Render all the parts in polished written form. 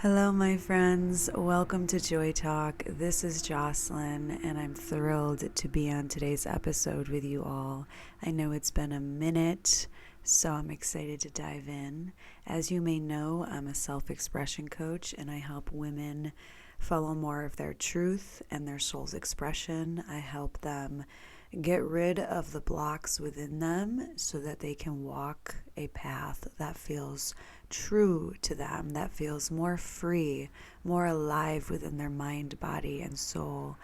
Hello, my friends. Welcome to Joy Talk. This is Jocelyn, and I'm thrilled to be on today's episode with you all. I know it's been a minute, so I'm excited to dive in. As you may know, I'm a self-expression coach, and I help women follow more of their truth and their soul's expression. I help them get rid of the blocks within them so that they can walk a path that feels true to them, that feels more free, more alive within their mind, body, and soul.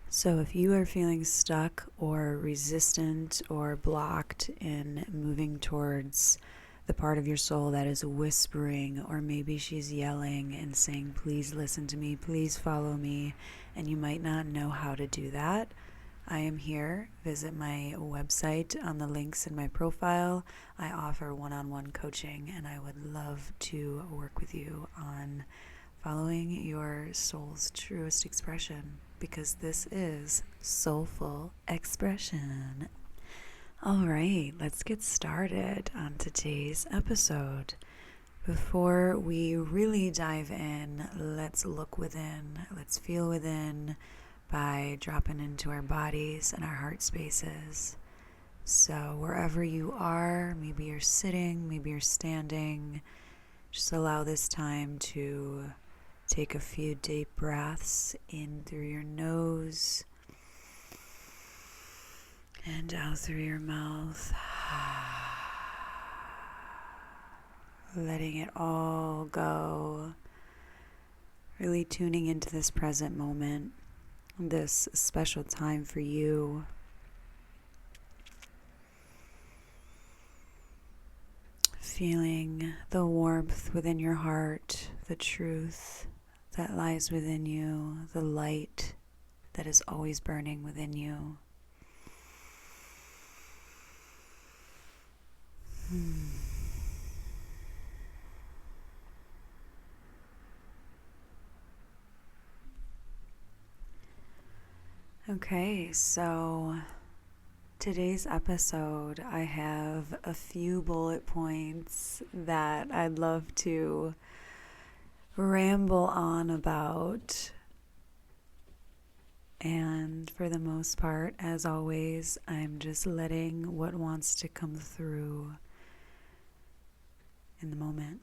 So if you are feeling stuck or resistant or blocked in moving towards the part of your soul that is whispering, or maybe she's yelling and saying, please listen to me, please follow me, and you might not know how to do that, I am here. Visit my website on the links in my profile. I offer one-on-one coaching, and I would love to work with you on following your soul's truest expression, because this is Soulful Expression. All right, let's get started on today's episode. Before we really dive in, let's look within, let's feel within, by dropping into our bodies and our heart spaces. So wherever you are, maybe you're sitting, maybe you're standing, just allow this time to take a few deep breaths in through your nose and out through your mouth. Letting it all go. Really tuning into this present moment, this special time for you. Feeling the warmth within your heart, the truth that lies within you, the light that is always burning within you. Okay, so today's episode, I have a few bullet points that I'd love to ramble on about. And for the most part, as always, I'm just letting what wants to come through in the moment.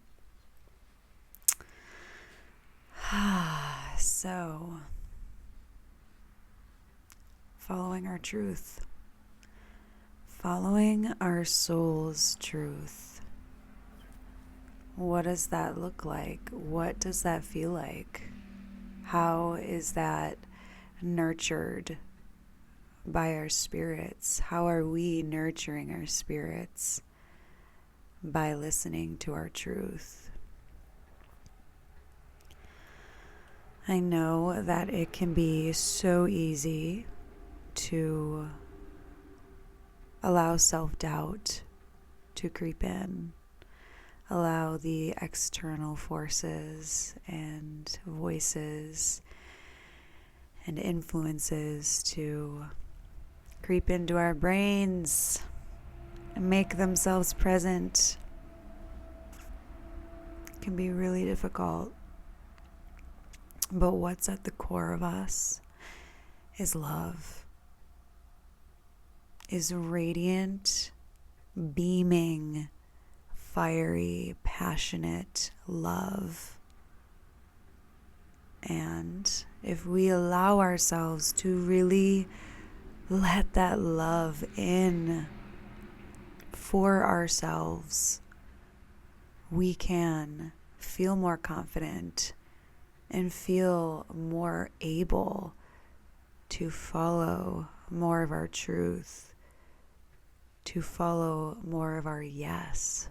So, following our truth. Following our soul's truth. What does that look like? What does that feel like? How is that nurtured by our spirits? How are we nurturing our spirits? By listening to our truth. I know that it can be so easy to allow self-doubt to creep in, allow the external forces and voices and influences to creep into our brains and make themselves present. It can be really difficult, but what's at the core of us is love. Is radiant, beaming, fiery, passionate love. And if we allow ourselves to really let that love in for ourselves, we can feel more confident and feel more able to follow more of our truth, to follow more of our yes,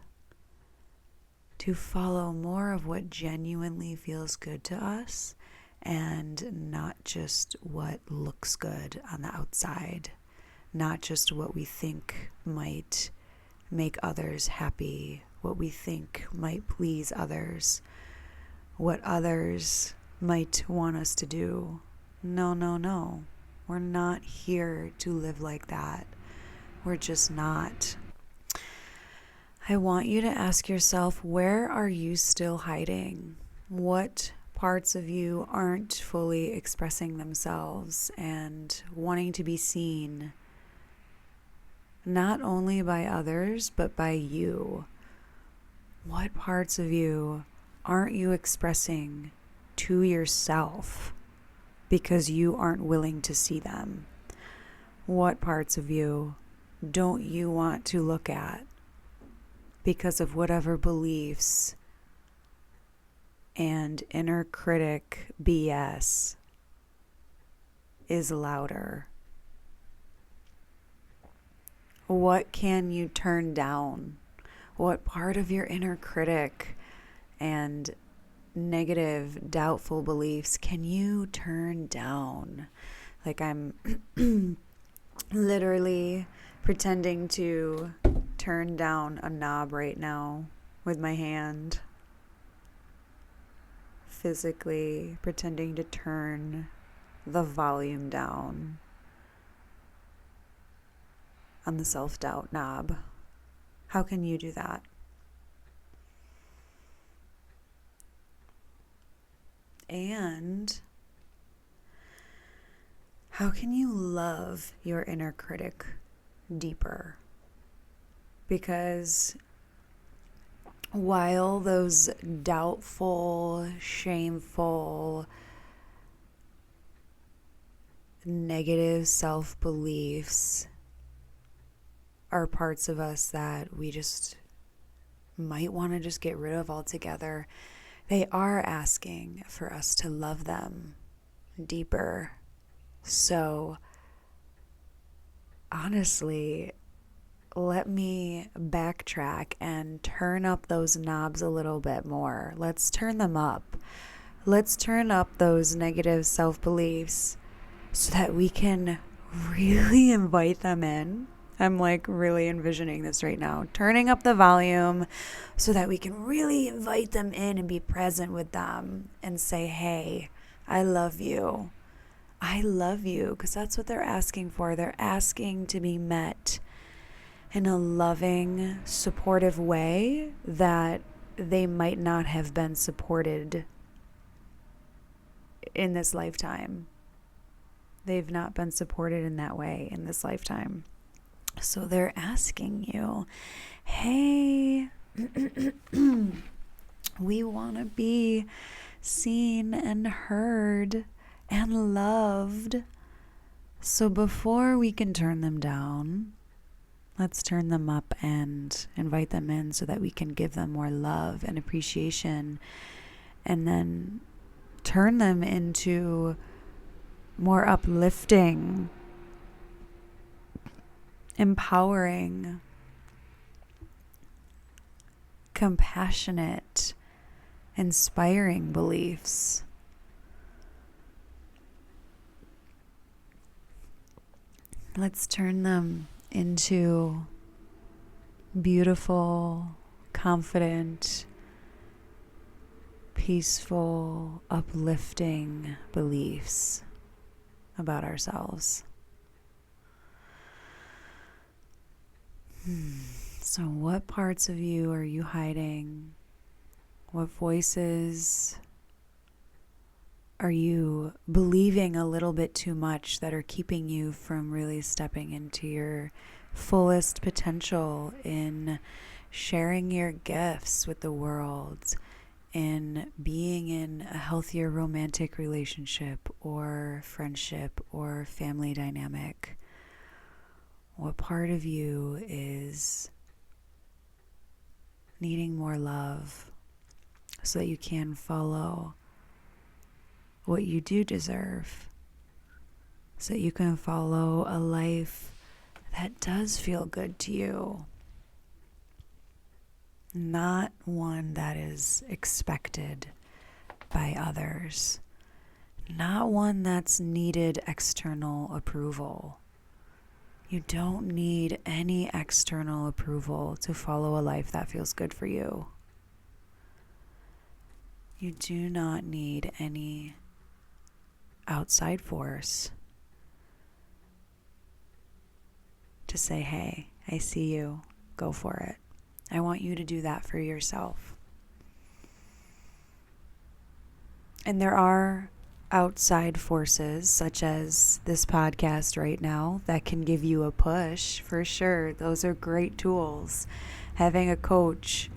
to follow more of what genuinely feels good to us and not just what looks good on the outside, not just what we think might make others happy, what we think might please others, what others might want us to do. No. We're not here to live like that. We're just not. I want you to ask yourself, where are you still hiding? What parts of you aren't fully expressing themselves and wanting to be seen, not only by others, but by you? What parts of you aren't you expressing to yourself because you aren't willing to see them? What parts of you don't you want to look at because of whatever beliefs and inner critic BS is louder? What can you turn down? What part of your inner critic and negative, doubtful beliefs can you turn down? Like I'm literally pretending to turn down a knob right now with my hand. Physically pretending to turn the volume down on the self-doubt knob. How can you do that? And how can you love your inner critic deeper? Because while those doubtful, shameful, negative self-beliefs are parts of us that we just might want to just get rid of altogether, they are asking for us to love them deeper. So honestly, let me backtrack and turn up those knobs a little bit more. Let's turn them up. Let's turn up those negative self-beliefs so that we can really invite them in. I'm like really envisioning this right now. Turning up the volume so that we can really invite them in and be present with them and say, hey, I love you. I love you, because that's what they're asking for. They're asking to be met in a loving, supportive way that they might not have been supported in this lifetime. They've not been supported in that way in this lifetime. So they're asking you, hey, we want to be seen and heard and loved. So before we can turn them down, let's turn them up and invite them in so that we can give them more love and appreciation, and then turn them into more uplifting, empowering, compassionate, inspiring beliefs. Let's turn them into beautiful, confident, peaceful, uplifting beliefs about ourselves. So what parts of you are you hiding? What voices are you believing a little bit too much that are keeping you from really stepping into your fullest potential in sharing your gifts with the world, in being in a healthier romantic relationship or friendship or family dynamic? What part of you is needing more love so that you can follow what you do deserve, so that you can follow a life that does feel good to you, not one that is expected by others, not one that's needed external approval. You don't need any external approval to follow a life that feels good for you. You do not need any outside force to say, hey, I see you, go for it. I want you to do that for yourself. And there are outside forces, such as this podcast right now, that can give you a push for sure. Those are great tools. Having a coach,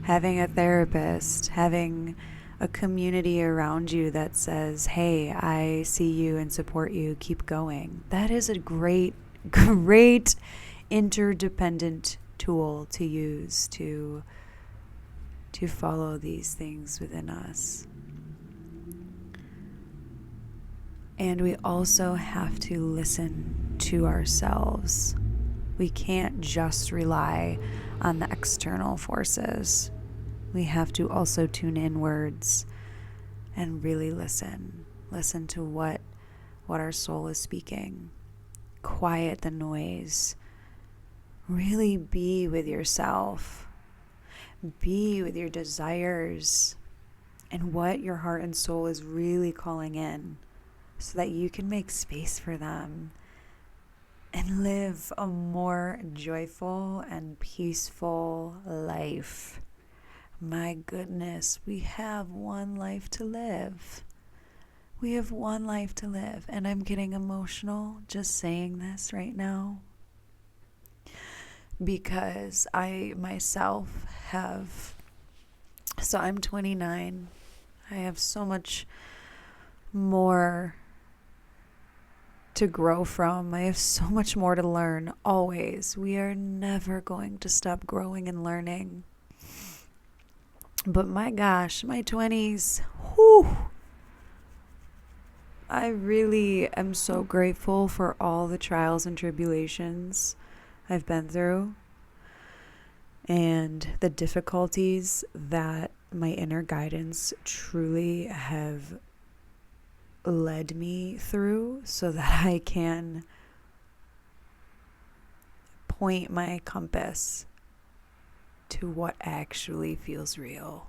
having a therapist, having a community around you that says, hey, I see you and support you, keep going. That is a great, great interdependent tool to use to follow these things within us. And we also have to listen to ourselves. We can't just rely on the external forces. We have to also tune inwards and really listen. Listen to what our soul is speaking. Quiet the noise. Really be with yourself. Be with your desires and what your heart and soul is really calling in, so that you can make space for them and live a more joyful and peaceful life. My goodness, we have one life to live. We have one life to live. And I'm getting emotional just saying this right now, because I myself have, so I'm 29. I have so much more to grow from. I have so much more to learn, always. We are never going to stop growing and learning. But my gosh, my 20s, whew, I really am so grateful for all the trials and tribulations I've been through and the difficulties that my inner guidance truly have led me through, so that I can point my compass to what actually feels real.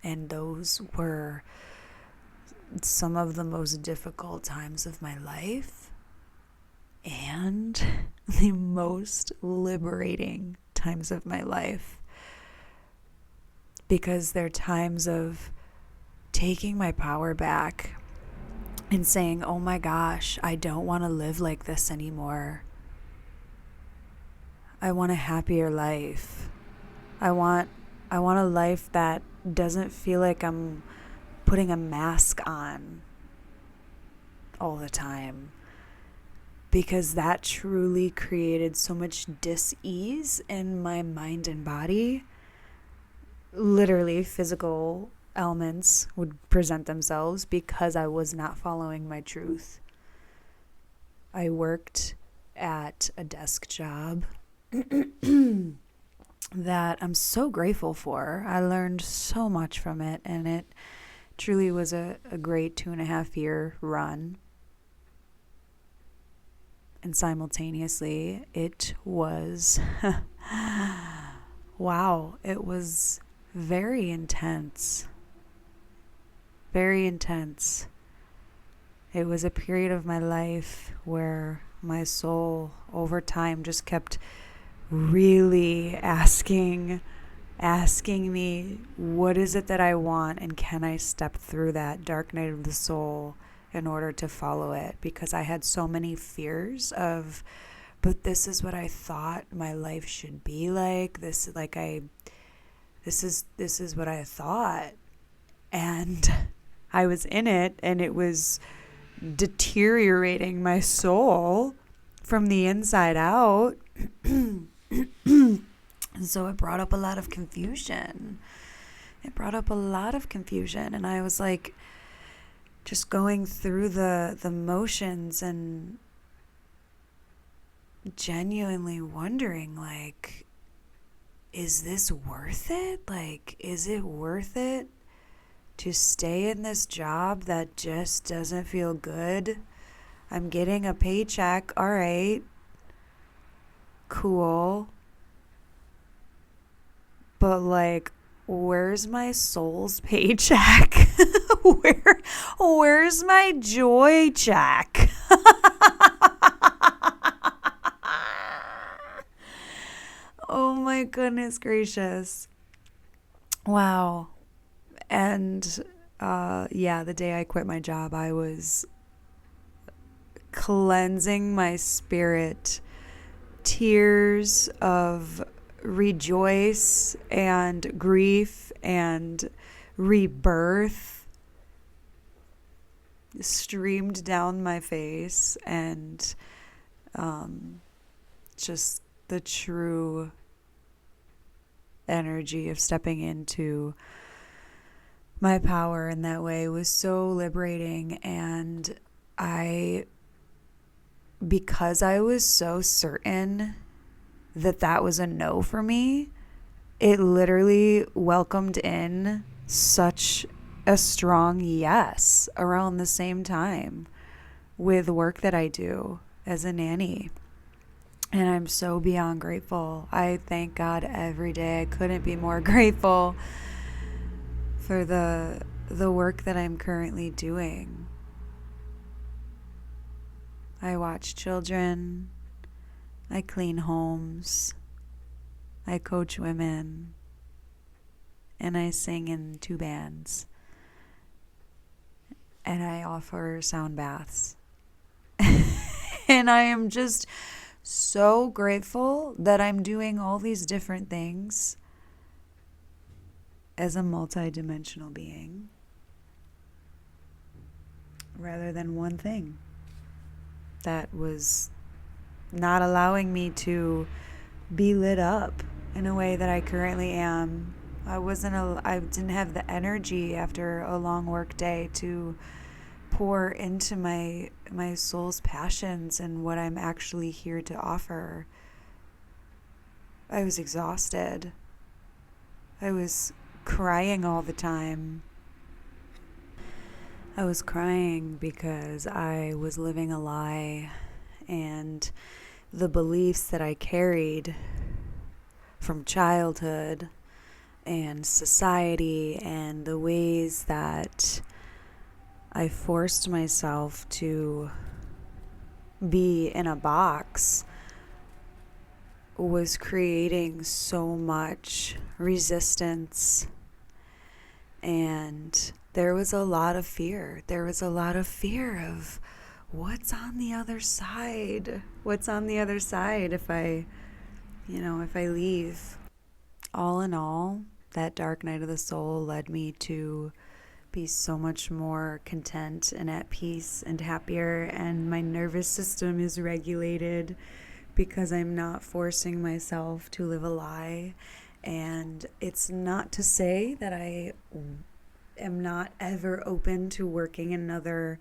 And those were some of the most difficult times of my life and the most liberating times of my life, because they're times of taking my power back and saying, oh my gosh, I don't want to live like this anymore. I want a happier life. I want a life that doesn't feel like I'm putting a mask on all the time, because that truly created so much dis-ease in my mind and body. Literally, physical elements would present themselves because I was not following my truth. I worked at a desk job that I'm so grateful for. I learned so much from it, and it truly was a great 2.5-year run. And simultaneously, it was, wow, it was very intense. Very intense. It was a period of my life where my soul over time just kept really asking me, what is it that I want, and can I step through that dark night of the soul in order to follow it? Because I had so many fears of, but this is what I thought my life should be like. This is what I thought. And I was in it, and it was deteriorating my soul from the inside out. And so it brought up a lot of confusion. And I was like, just going through the motions and genuinely wondering, like, is this worth it? Like, is it worth it to stay in this job that just doesn't feel good? I'm getting a paycheck. All right. Cool. But like, where's my soul's paycheck? Where's my joy check? Oh my goodness gracious. Wow. And the day I quit my job, I was cleansing my spirit, tears of rejoice and grief and rebirth streamed down my face, and just the true energy of stepping into my power in that way was so liberating. And because I was so certain that that was a no for me, it literally welcomed in such a strong yes around the same time with work that I do as a nanny. And I'm so beyond grateful. I thank God every day. I couldn't be more grateful for the work that I'm currently doing. I watch children, I clean homes, I coach women, and I sing in 2 bands, and I offer sound baths. And I am just so grateful that I'm doing all these different things as a multidimensional being rather than one thing that was not allowing me to be lit up in a way that I currently am. I didn't have the energy after a long work day to pour into my soul's passions and what I'm actually here to offer. I was exhausted. I was crying all the time. I was crying because I was living a lie, and the beliefs that I carried from childhood and society and the ways that I forced myself to be in a box was creating so much resistance. And there was a lot of fear. There was a lot of fear of what's on the other side. What's on the other side if I leave. All in all, that dark night of the soul led me to be so much more content and at peace and happier, and my nervous system is regulated because I'm not forcing myself to live a lie. And it's not to say that I am not ever open to working another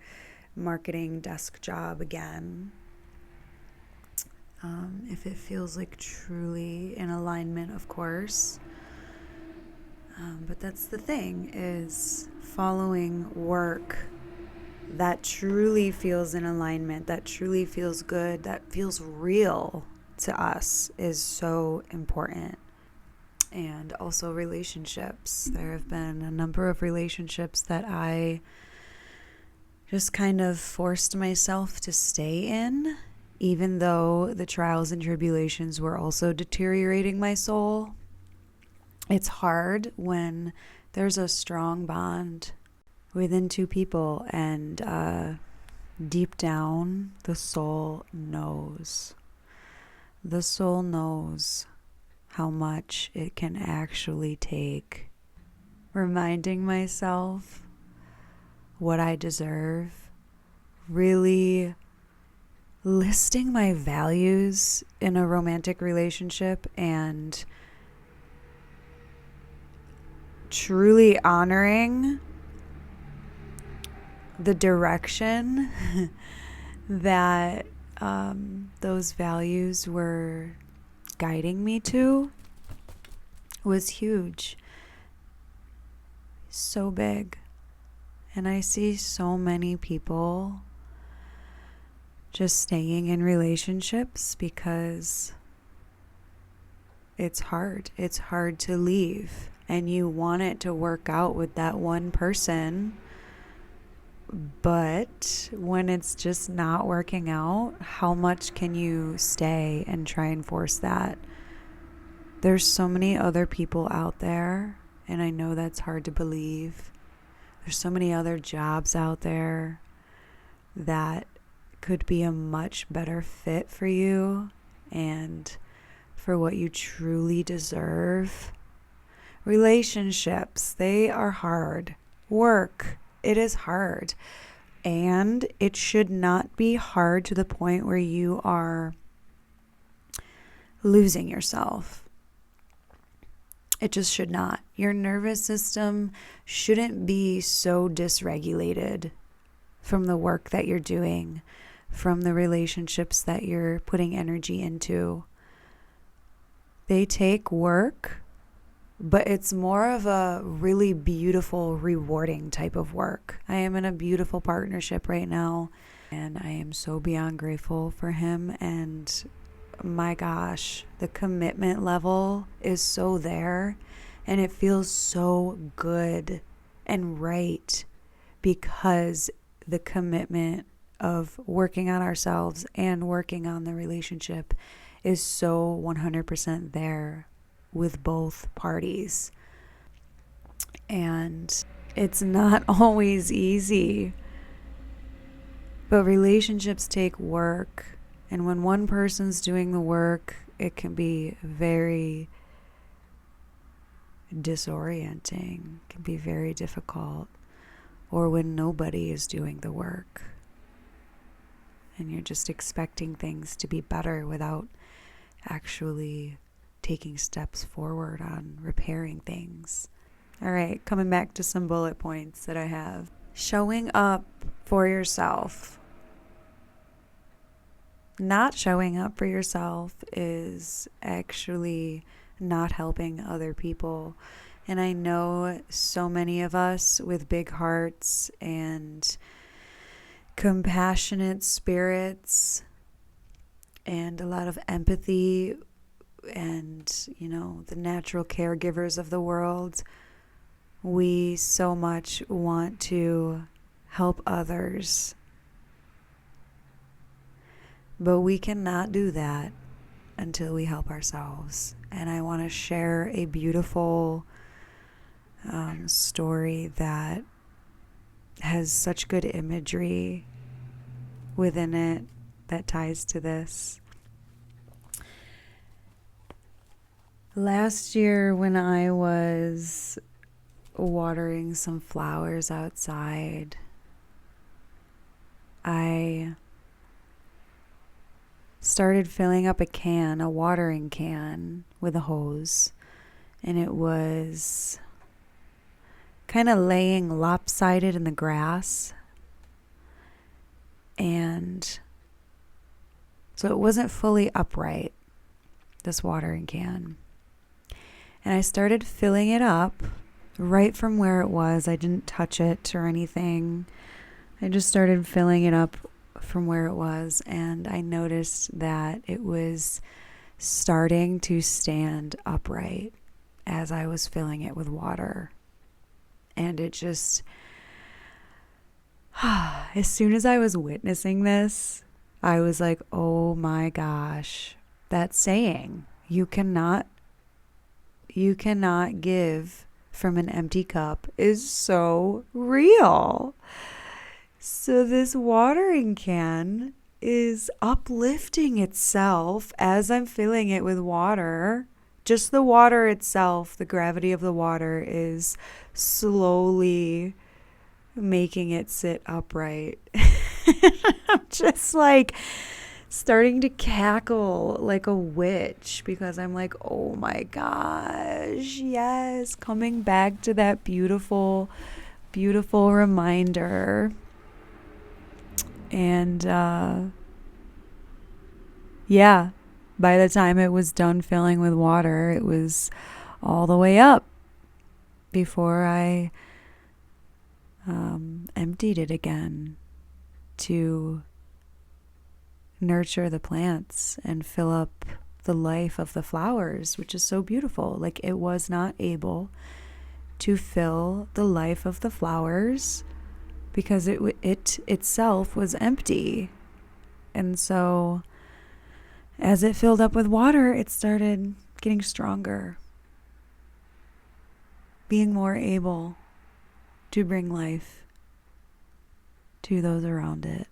marketing desk job again, if it feels like truly in alignment, of course. But that's the thing, is following work that truly feels in alignment, that truly feels good, that feels real to us is so important. And also relationships. There have been a number of relationships that I just kind of forced myself to stay in, even though the trials and tribulations were also deteriorating my soul. It's hard when there's a strong bond within 2 people, and deep down, the soul knows. The soul knows how much it can actually take. Reminding myself what I deserve, really listing my values in a romantic relationship, and truly honoring the direction that those values were guiding me to was huge. So big. And I see so many people just staying in relationships because it's hard. It's hard to leave. And you want it to work out with that one person. But when it's just not working out, how much can you stay and try and force that? There's so many other people out there, and I know that's hard to believe. There's so many other jobs out there that could be a much better fit for you and for what you truly deserve. Relationships, they are hard. Work, it is hard. And it should not be hard to the point where you are losing yourself. It just should not. Your nervous system shouldn't be so dysregulated from the work that you're doing, from the relationships that you're putting energy into. They take work, but it's more of a really beautiful, rewarding type of work. I am in a beautiful partnership right now, and I am so beyond grateful for him. And my gosh, the commitment level is so there, and it feels so good and right because the commitment of working on ourselves and working on the relationship is so 100% there with both parties. And it's not always easy, but relationships take work. And when one person's doing the work, it can be very disorienting, it can be very difficult. Or when nobody is doing the work and you're just expecting things to be better without actually taking steps forward on repairing things. All right, coming back to some bullet points that I have. Showing up for yourself. Not showing up for yourself is actually not helping other people. And I know so many of us with big hearts and compassionate spirits and a lot of empathy and, the natural caregivers of the world, we so much want to help others. But we cannot do that until we help ourselves. And I want to share a beautiful story that has such good imagery within it that ties to this. Last year when I was watering some flowers outside, I started filling up a watering can with a hose, and it was kind of laying lopsided in the grass, and so it wasn't fully upright, this watering can. And I started filling it up right from where it was. I didn't touch it or anything. I just started filling it up from where it was, and I noticed that it was starting to stand upright as I was filling it with water. And it just, as soon as I was witnessing this, I was like, oh my gosh, that saying, you cannot give from an empty cup, is so real. So this watering can is uplifting itself as I'm filling it with water. Just the water itself, the gravity of the water is slowly making it sit upright. I'm just like starting to cackle like a witch because I'm like, oh my gosh, yes, coming back to that beautiful, beautiful reminder. And by the time it was done filling with water, it was all the way up before I emptied it again to nurture the plants and fill up the life of the flowers, which is so beautiful. Like, it was not able to fill the life of the flowers because it itself was empty. And so as it filled up with water, it started getting stronger, being more able to bring life to those around it.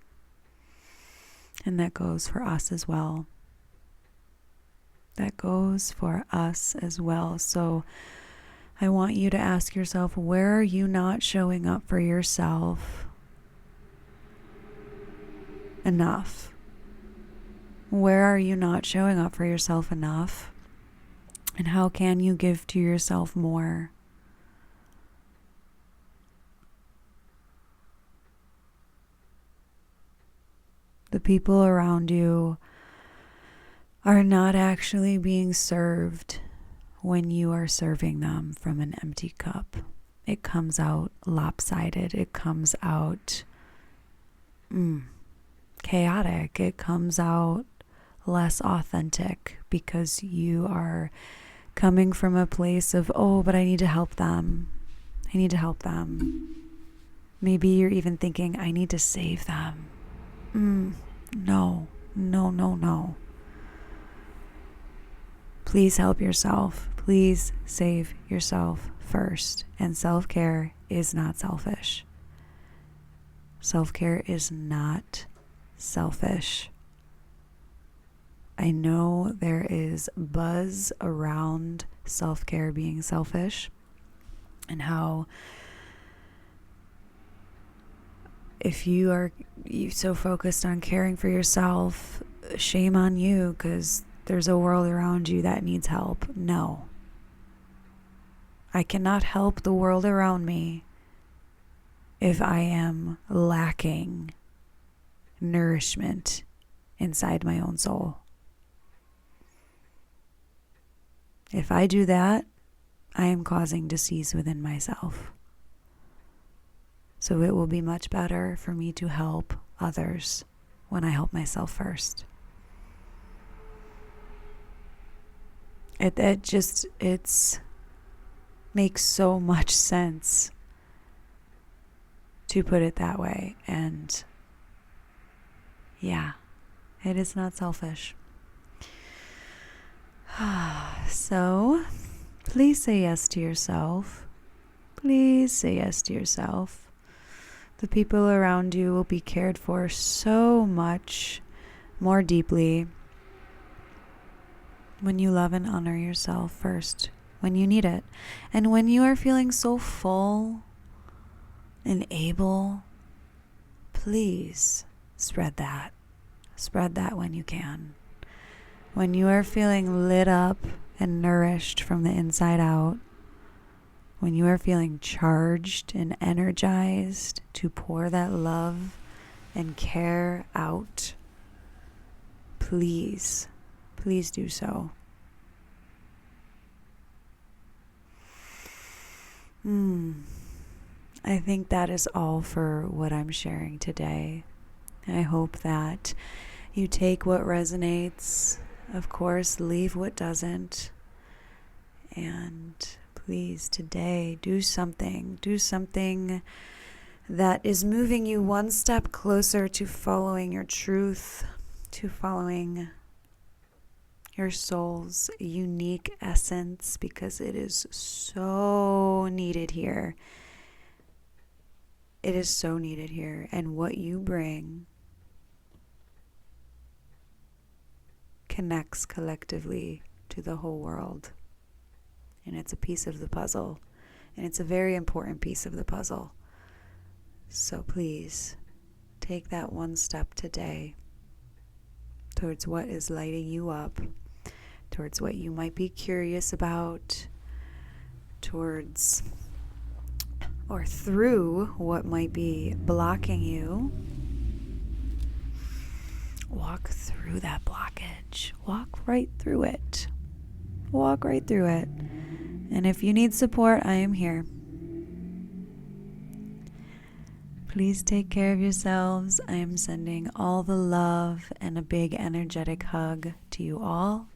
And that goes for us as well. That goes for us as well. So I want you to ask yourself, where are you not showing up for yourself enough? Where are you not showing up for yourself enough? And how can you give to yourself more? The people around you are not actually being served when you are serving them from an empty cup. It comes out lopsided. It comes out chaotic. It comes out less authentic because you are coming from a place of, oh, but I need to help them. I need to help them. Maybe you're even thinking, I need to save them. No. Please help yourself. Please save yourself first. And self-care is not selfish. Self-care is not selfish. I know there is buzz around self-care being selfish, and how if you are so focused on caring for yourself, shame on you because there's a world around you that needs help. No. I cannot help the world around me if I am lacking nourishment inside my own soul. If I do that, I am causing disease within myself. So it will be much better for me to help others when I help myself first. It makes so much sense to put it that way. And yeah, it is not selfish. So please say yes to yourself. Please say yes to yourself. The people around you will be cared for so much more deeply when you love and honor yourself first, when you need it. And when you are feeling so full and able, please spread that. Spread that when you can. When you are feeling lit up and nourished from the inside out, when you are feeling charged and energized to pour that love and care out, please do so. I think that is all for what I'm sharing today. I hope that you take what resonates. Of course, leave what doesn't. And please, today, do something that is moving you one step closer to following your truth, to following your soul's unique essence, because it is so needed here. It is so needed here. And what you bring connects collectively to the whole world. And it's a piece of the puzzle. And it's a very important piece of the puzzle. So please, take that one step today towards what is lighting you up, towards what you might be curious about, towards or through what might be blocking you. Walk through that blockage. Walk right through it. Walk right through it. And if you need support, I am here. Please take care of yourselves. I am sending all the love and a big energetic hug to you all.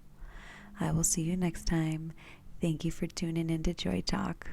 I will see you next time. Thank you for tuning into Joy Talk.